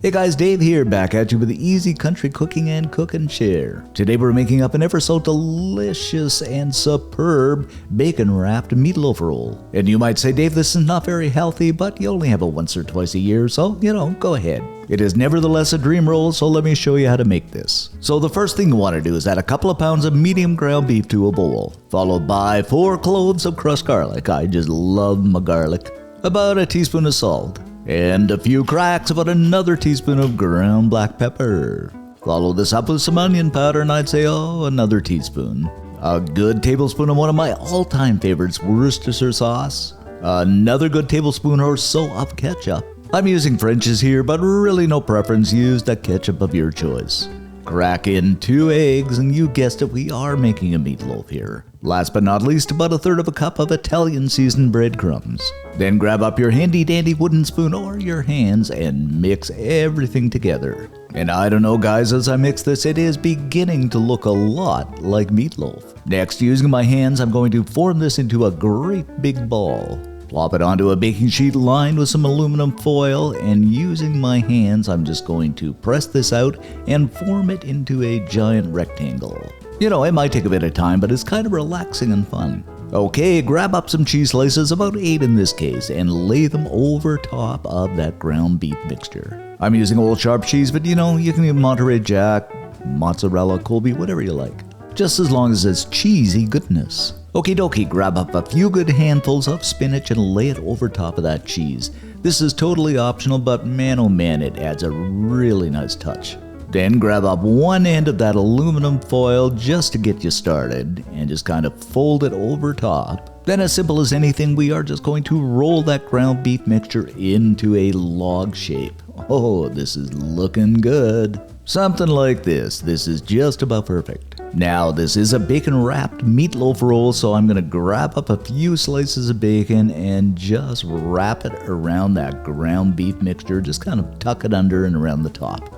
Hey guys, Dave here, back at you with the easy country cooking and cook and share. Today we're making up an ever so delicious and superb bacon wrapped meatloaf roll. And you might say, Dave, this is not very healthy, but you only have it once or twice a year, so go ahead. It is nevertheless a dream roll, so let me show you how to make this. So the first thing you want to do is add a couple of pounds of medium ground beef to a bowl, followed by 4 cloves of crushed garlic. I just love my garlic. About a teaspoon of salt. And a few cracks, about another teaspoon of ground black pepper. Follow this up with some onion powder, and I'd say, another teaspoon. A good tablespoon of one of my all-time favorites, Worcestershire sauce. Another good tablespoon or so of ketchup. I'm using French's here, but really no preference. Use the ketchup of your choice. Crack in 2 eggs, and you guessed it, we are making a meatloaf here. Last but not least, about 1/3 of a cup of Italian seasoned breadcrumbs. Then grab up your handy dandy wooden spoon or your hands and mix everything together. And I don't know guys, as I mix this, it is beginning to look a lot like meatloaf. Next, using my hands, I'm going to form this into a great big ball. Plop it onto a baking sheet lined with some aluminum foil, and using my hands, I'm just going to press this out and form it into a giant rectangle. It might take a bit of time, but it's kind of relaxing and fun. Okay, grab up some cheese slices, about 8 in this case, and lay them over top of that ground beef mixture. I'm using old sharp cheese, but you can use Monterey Jack, mozzarella, Colby, whatever you like. Just as long as it's cheesy goodness. Okie dokie, grab up a few good handfuls of spinach and lay it over top of that cheese. This is totally optional, but man oh man, it adds a really nice touch. Then grab up one end of that aluminum foil just to get you started and just kind of fold it over top. Then, as simple as anything, we are just going to roll that ground beef mixture into a log shape. Oh, this is looking good. Something like this. This is just about perfect. Now, this is a bacon wrapped meatloaf roll, so I'm going to grab up a few slices of bacon and just wrap it around that ground beef mixture. Just kind of tuck it under and around the top.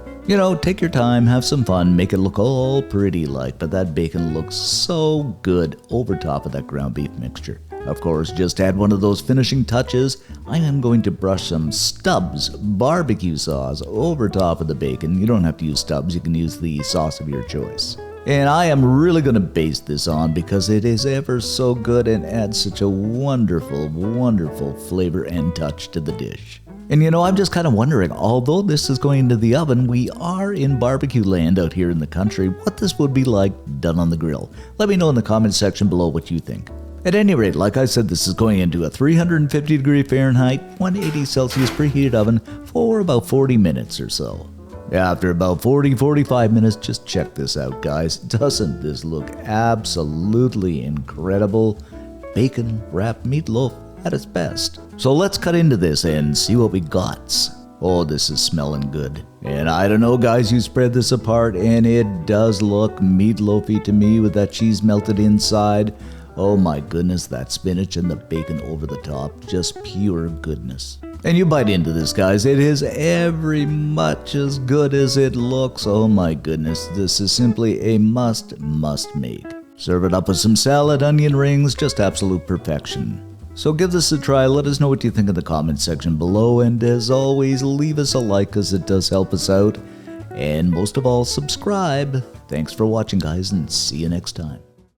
Take your time, have some fun, make it look all pretty like, but that bacon looks so good over top of that ground beef mixture. Of course, just add one of those finishing touches. I am going to brush some Stubbs barbecue sauce over top of the bacon. You don't have to use Stubbs, you can use the sauce of your choice. And I am really going to baste this on because it is ever so good and adds such a wonderful, wonderful flavor and touch to the dish. And I'm just kind of wondering, although this is going into the oven, we are in barbecue land out here in the country, what this would be like done on the grill. Let me know in the comment section below what you think. At any rate, like I said, this is going into a 350 degree Fahrenheit, 180 Celsius preheated oven for about 40 minutes or so. After about 40-45 minutes, just check this out, guys. Doesn't this look absolutely incredible? Bacon wrapped meatloaf at its best. So let's cut into this and see what we got. Oh, this is smelling good. And I don't know, guys, you spread this apart and it does look meatloafy to me with that cheese melted inside. Oh my goodness, that spinach and the bacon over the top, just pure goodness. And you bite into this, guys, it is every much as good as it looks. Oh my goodness, this is simply a must make. Serve it up with some salad, onion rings, just absolute perfection. So give this a try, let us know what you think in the comment section below, and as always, leave us a like because it does help us out. And most of all, subscribe. Thanks for watching, guys, and see you next time.